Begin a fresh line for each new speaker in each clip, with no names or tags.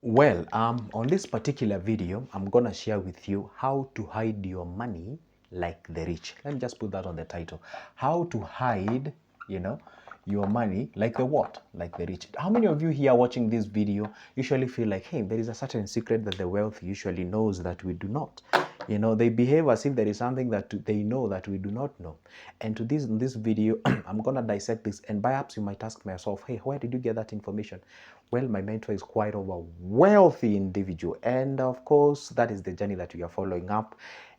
Well, on this particular video, I'm gonna share with you how to hide your money like the rich. Let me just put that on the title. How to hide, your money like the what? Like the rich. How many of you here watching this video usually feel like, hey, there is a certain secret that the wealthy usually knows that we do not? They behave as if there is something that they know that we do not know. And in this video, I'm gonna dissect this, and perhaps you might ask yourself, hey, where did you get that information? Well, my mentor is quite of a wealthy individual, and of course, that is the journey that we are following up.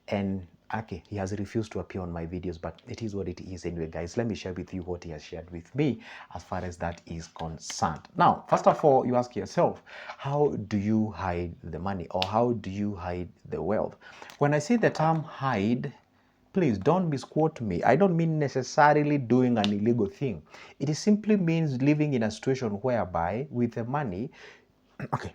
And okay, he has refused to appear on my videos, but it is what it is anyway, guys. Let me share with you what he has shared with me as far as that is concerned. Now, first of all, you ask yourself, how do you hide the money, or how do you hide the wealth? When I say the term hide, please don't misquote me. I don't mean necessarily doing an illegal thing. It simply means living in a situation whereby with the money, okay.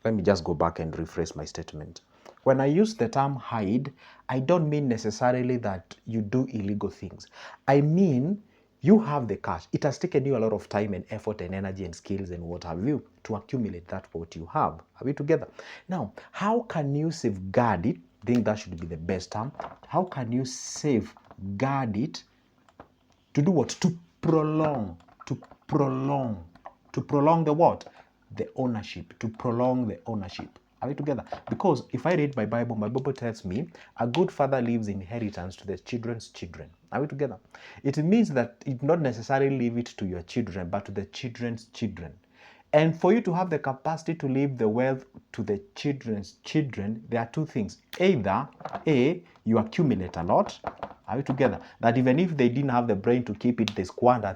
Let me just go back and rephrase my statement. When I use the term hide, I don't mean necessarily that you do illegal things. I mean, you have the cash. It has taken you a lot of time and effort and energy and skills and what have you to accumulate that what you have. Are we together? Now, how can you safeguard it? I think that should be the best term. How can you safeguard it? To do what? To prolong the what? The ownership, to prolong the ownership. Are we together? Because if I read my Bible tells me a good father leaves inheritance to the children's children. Are we together? It means that it not necessarily leave it to your children, but to the children's children. And for you to have the capacity to leave the wealth to the children's children, there are two things. Either, A, you accumulate a lot. Are we together? That even if they didn't have the brain to keep it, they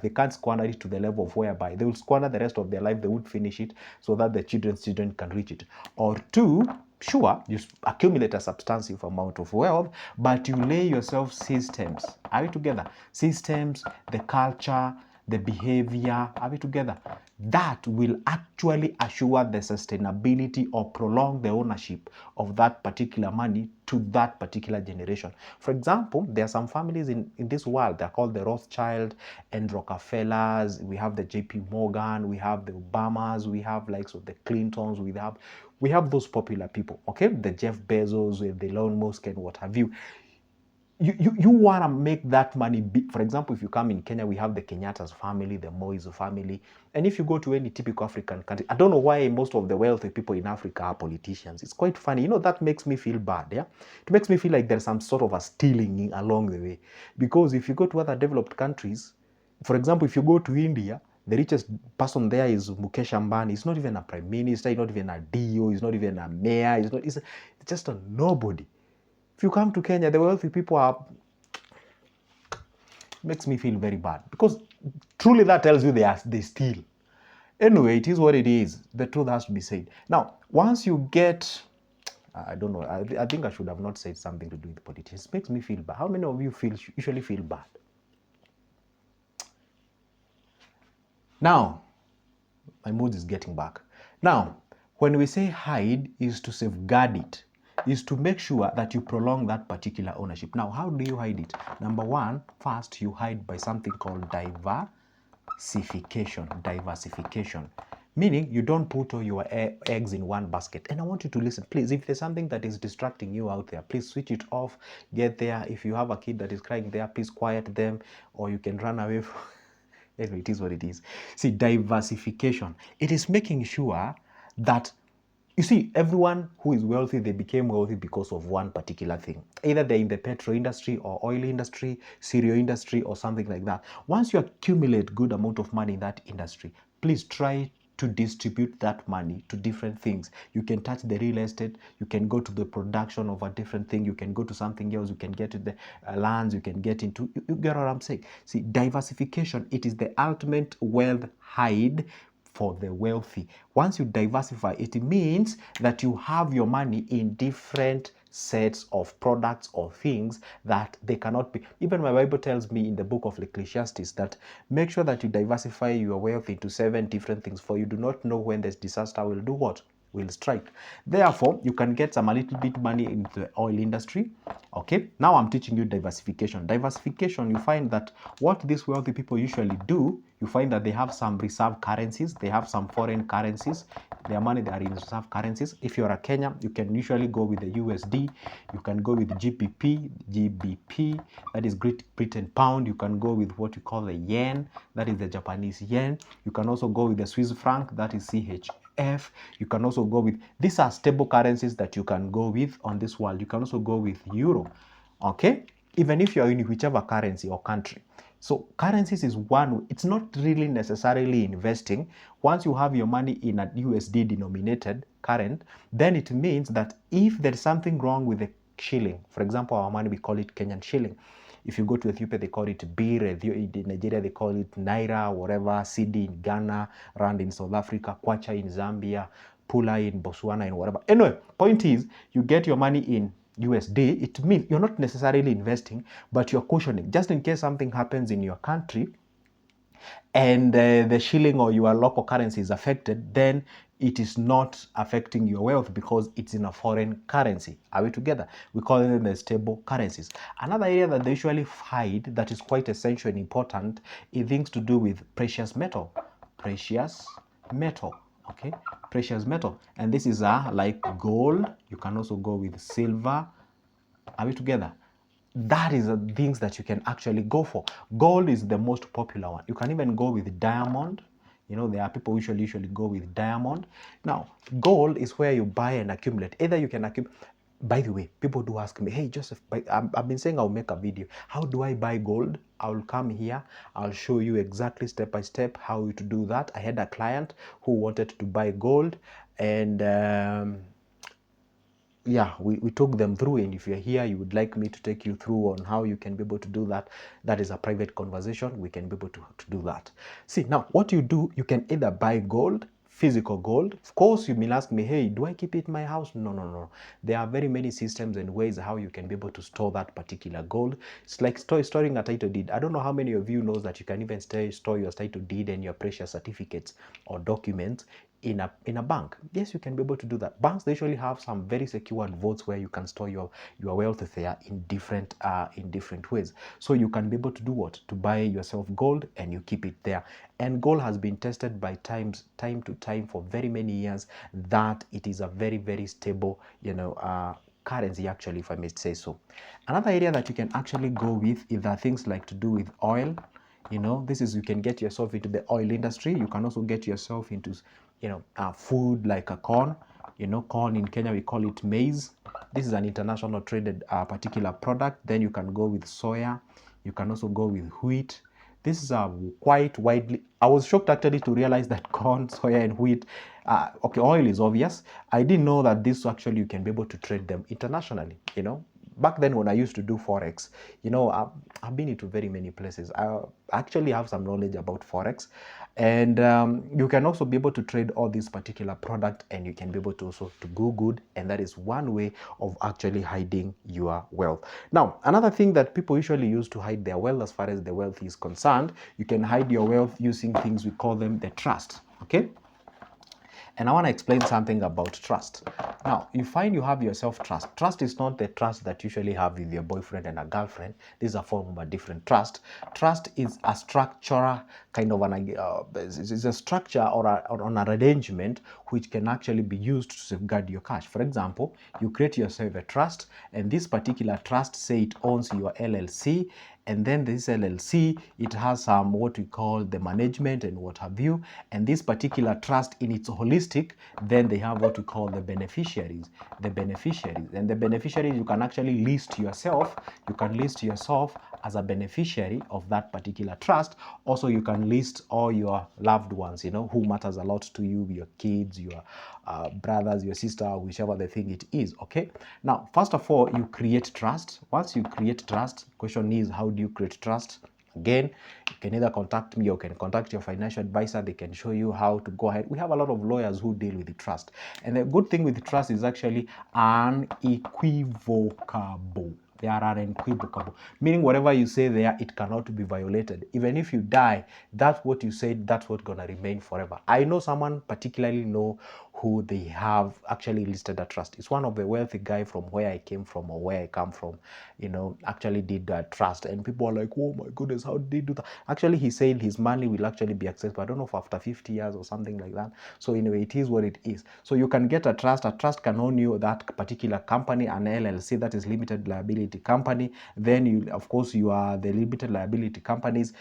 can't squander it to the level of whereby they will squander the rest of their life, they would finish it so that the children's children can reach it. Or two, sure, you accumulate a substantial amount of wealth, but you lay yourself systems. Are we together? Systems, the culture, the behavior, are we together? That will actually assure the sustainability or prolong the ownership of that particular money to that particular generation. For example, there are some families in this world, they're called the Rothschild and Rockefellers, we have the JP Morgan, we have the Obamas, we have likes of the Clintons, we have those popular people, okay? The Jeff Bezos, the Elon Musk and what have you. You want to make that money big. For example, if you come in Kenya, we have the Kenyatta's family, the Moi's family. And if you go to any typical African country, I don't know why most of the wealthy people in Africa are politicians. It's quite funny. That makes me feel bad, yeah? It makes me feel like there's some sort of a stealing along the way. Because if you go to other developed countries, for example, if you go to India, the richest person there is Mukesh Ambani. He's not even a prime minister, he's not even a DO, he's not even a mayor, he's just a nobody. If you come to Kenya, the wealthy people makes me feel very bad, because truly that tells you they steal. Anyway, it is what it is. The truth has to be said. Now, once you get, I don't know, I think I should have not said something to do with politics. It makes me feel bad. How many of you usually feel bad? Now, my mood is getting back. Now, when we say hide, is to safeguard it, is to make sure that you prolong that particular ownership. Now, how do you hide it? Number one, first you hide by something called diversification. Diversification. Meaning you don't put all your eggs in one basket. And I want you to listen, please. If there's something that is distracting you out there, please switch it off. Get there. If you have a kid that is crying there, please quiet them, or you can run away from anyway, it is what it is. See, diversification. It is making sure that, you see, everyone who is wealthy, they became wealthy because of one particular thing. Either they're in the petrol industry or oil industry, cereal industry, or something like that. Once you accumulate good amount of money in that industry, please try to distribute that money to different things. You can touch the real estate, you can go to the production of a different thing, you can go to something else, you can get to the lands, you can get into, you get what I'm saying? See, diversification, it is the ultimate wealth hide for the wealthy. Once you diversify, it means that you have your money in different sets of products or things that they cannot be. Even my Bible tells me in the book of Ecclesiastes that make sure that you diversify your wealth into 7 different things, for you do not know when this disaster will do what? will strike. Therefore, you can get some a little bit money into the oil industry. Okay, now I'm teaching you diversification. Diversification, you find that what these wealthy people usually do, you find that they have some reserve currencies, they have some foreign currencies, their money they are in reserve currencies. If you're a Kenya, you can usually go with the USD, you can go with GBP, that is Great Britain pound, you can go with what you call the yen, that is the Japanese yen, you can also go with the Swiss franc, that is CHF, you can also go with, these are stable currencies that you can go with on this world. You can also go with euro, okay, even if you're in whichever currency or country. So currencies is one, it's not really necessarily investing. Once you have your money in a USD denominated current, then it means that if there's something wrong with the shilling, for example, our money, we call it Kenyan shilling. If you go to Ethiopia, they call it birr. In Nigeria, they call it naira, whatever, cedi in Ghana, rand in South Africa, kwacha in Zambia, pula in Botswana, and whatever. Anyway, point is, you get your money in USD, it means you're not necessarily investing, but you're cushioning. Just in case something happens in your country and the shilling or your local currency is affected, then it is not affecting your wealth because it's in a foreign currency. Are we together? We call them the stable currencies. Another area that they usually hide that is quite essential and important is things to do with precious metal. Precious metal. Okay, precious metal, and this is like gold. You can also go with silver. Are we together? That is the things that you can actually go for. Gold is the most popular one. You can even go with diamond. You know, there are people who usually go with diamond. Now, gold is where you buy and accumulate. Either you can accumulate. By the way, people do ask me, hey, Joseph, I've been saying I'll make a video. How do I buy gold? I'll come here. I'll show you exactly step by step how to do that. I had a client who wanted to buy gold, and yeah, we took them through, and if you're here, you would like me to take you through on how you can be able to do that, that is a private conversation. We can be able to do that. See, now what you do, you can either buy gold, physical gold. Of course, you may ask me, hey, do I keep it in my house? No. There are very many systems and ways how you can be able to store that particular gold. It's like storing a title deed. I don't know how many of you knows that you can even store your title deed and your precious certificates or documents in a bank. Yes, you can be able to do that. Banks, they usually have some very secured vaults where you can store your wealth there in different ways. So you can be able to do what? To buy yourself gold and you keep it there. And gold has been tested by time to time for very many years that it is a very, very stable, currency, actually, if I may say so. Another area that you can actually go with is the things like to do with oil. This is, you can get yourself into the oil industry. You can also get yourself into food like a corn. Corn in Kenya, we call it maize. This is an international traded particular product. Then you can go with soya. You can also go with wheat. This is quite widely. I was shocked actually to realize that corn, soya, and wheat. Okay, oil is obvious. I didn't know that this actually you can be able to trade them internationally. Back then when I used to do Forex, I've been into very many places. I actually have some knowledge about Forex, and you can also be able to trade all these particular product, and you can be able to also to go good, and that is one way of actually hiding your wealth. Now, another thing that people usually use to hide their wealth, as far as the wealth is concerned, you can hide your wealth using things, we call them the trust. Okay. And I want to explain something about trust. Now, you find you have yourself trust. Trust is not the trust that you usually have with your boyfriend and a girlfriend. This is a form of a different trust. Trust is a structural kind of it's a structure or an arrangement which can actually be used to safeguard your cash. For example, you create yourself a trust, and this particular trust, say it owns your LLC, and then this LLC, it has what we call the management and what have you, and this particular trust in its holistic, then they have what we call the beneficiaries. And the beneficiaries, you can actually list yourself. You can list yourself as a beneficiary of that particular trust. Also, you can list all your loved ones, who matters a lot to you, your kids, your brothers, your sister, whichever the thing it is. Okay. Now, first of all, you create trust. Once you create trust, question is, how do you create trust? Again, you can either contact me or you can contact your financial advisor. They can show you how to go ahead. We have a lot of lawyers who deal with the trust. And the good thing with the trust is actually unequivocable. They are unquibble, meaning whatever you say there, it cannot be violated. Even if you die, that's what you said, that's what's gonna remain forever. I know someone particularly know who they have actually listed a trust. It's one of the wealthy guy from where I came from or where I come from, you know, actually did a trust, and people are like, oh my goodness, how did he do that? Actually, he said his money will actually be accessible, I don't know, if after 50 years or something like that. So anyway, it is what it is. So you can get a trust can own you that particular company, an LLC, that is limited liability company. Then you, of course, you are the limited liability companies.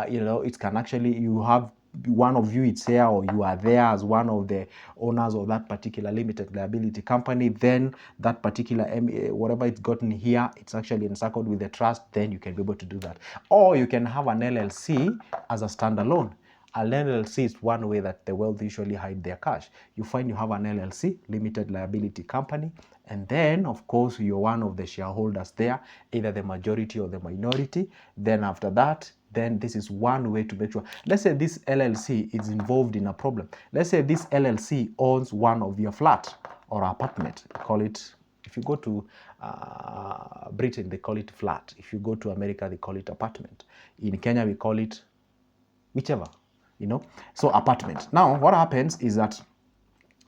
You know, it can actually, you have one of you, it's here, or you are there as one of the owners of that particular limited liability company. Then that particular whatever it's gotten here, it's actually encircled with the trust. Then you can be able to do that. Or you can have an LLC as a standalone. An LLC is one way that the wealth usually hide their cash. You find you have an LLC, limited liability company, and then of course you're one of the shareholders there, either the majority or the minority. Then after that, then this is one way to make sure. Let's say this LLC is involved in a problem. Let's say this LLC owns one of your flat or apartment. Call it, if you go to Britain, they call it flat. If you go to America, they call it apartment. In Kenya, we call it whichever, you know. So apartment. Now, what happens is that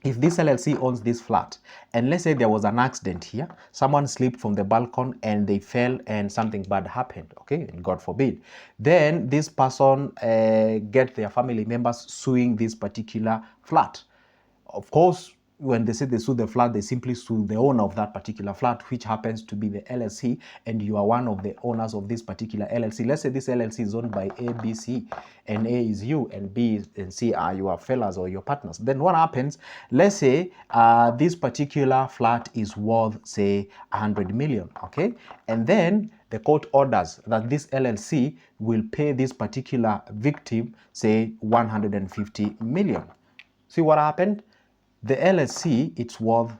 if this LLC owns this flat, and let's say there was an accident here, someone slipped from the balcony and they fell and something bad happened, okay, and God forbid, then this person get their family members suing this particular flat. Of course, when they say they sue the flat, they simply sue the owner of that particular flat, which happens to be the LLC, and you are one of the owners of this particular LLC. Let's say this LLC is owned by A, B, C, and A is you, and B and C are your fellows or your partners. Then what happens? Let's say this particular flat is worth, say, 100 million, okay? And then the court orders that this LLC will pay this particular victim, say, 150 million. See what happened? The LLC, it's worth,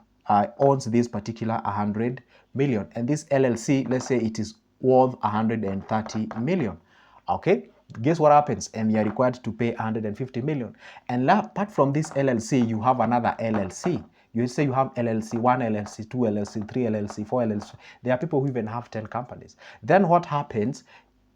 owns this particular 100 million. And this LLC, let's say it is worth 130 million. Okay? Guess what happens? And you're required to pay 150 million. And apart from this LLC, you have another LLC. You say you have LLC 1, LLC 2, LLC 3, LLC 4, LLC. There are people who even have 10 companies. Then what happens?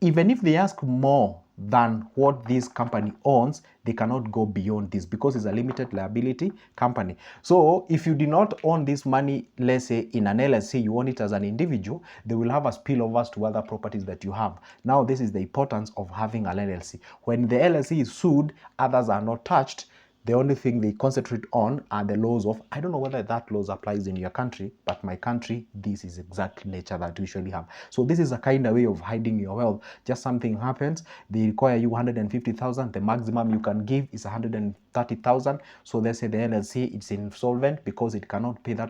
Even if they ask more than what this company owns, they cannot go beyond this because it's a limited liability company. So if you do not own this money, let's say in an LLC, you own it as an individual, they will have a spillovers to other properties that you have. Now, this is the importance of having an LLC. When the LLC is sued, others are not touched. The only thing they concentrate on are the laws of, I don't know whether that laws applies in your country, but my country, this is exact nature that we usually have. So this is a kind of way of hiding your wealth. Just something happens, they require you 150,000, the maximum you can give is 130,000. So they say the LLC, it's insolvent because it cannot pay that.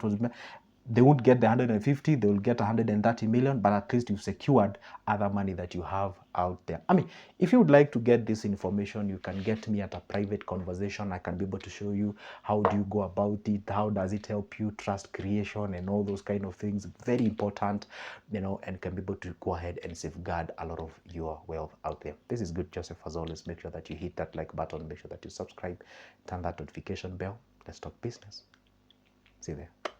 They won't get the 150, they will get 130 million, but at least you've secured other money that you have out there. I mean, if you would like to get this information, you can get me at a private conversation. I can be able to show you how do you go about it, how does it help you, trust creation and all those kind of things. Very important, you know, and can be able to go ahead and safeguard a lot of your wealth out there. This is Good Joseph. As always, make sure that you hit that like button, make sure that you subscribe, turn that notification bell. Let's talk business. See you there.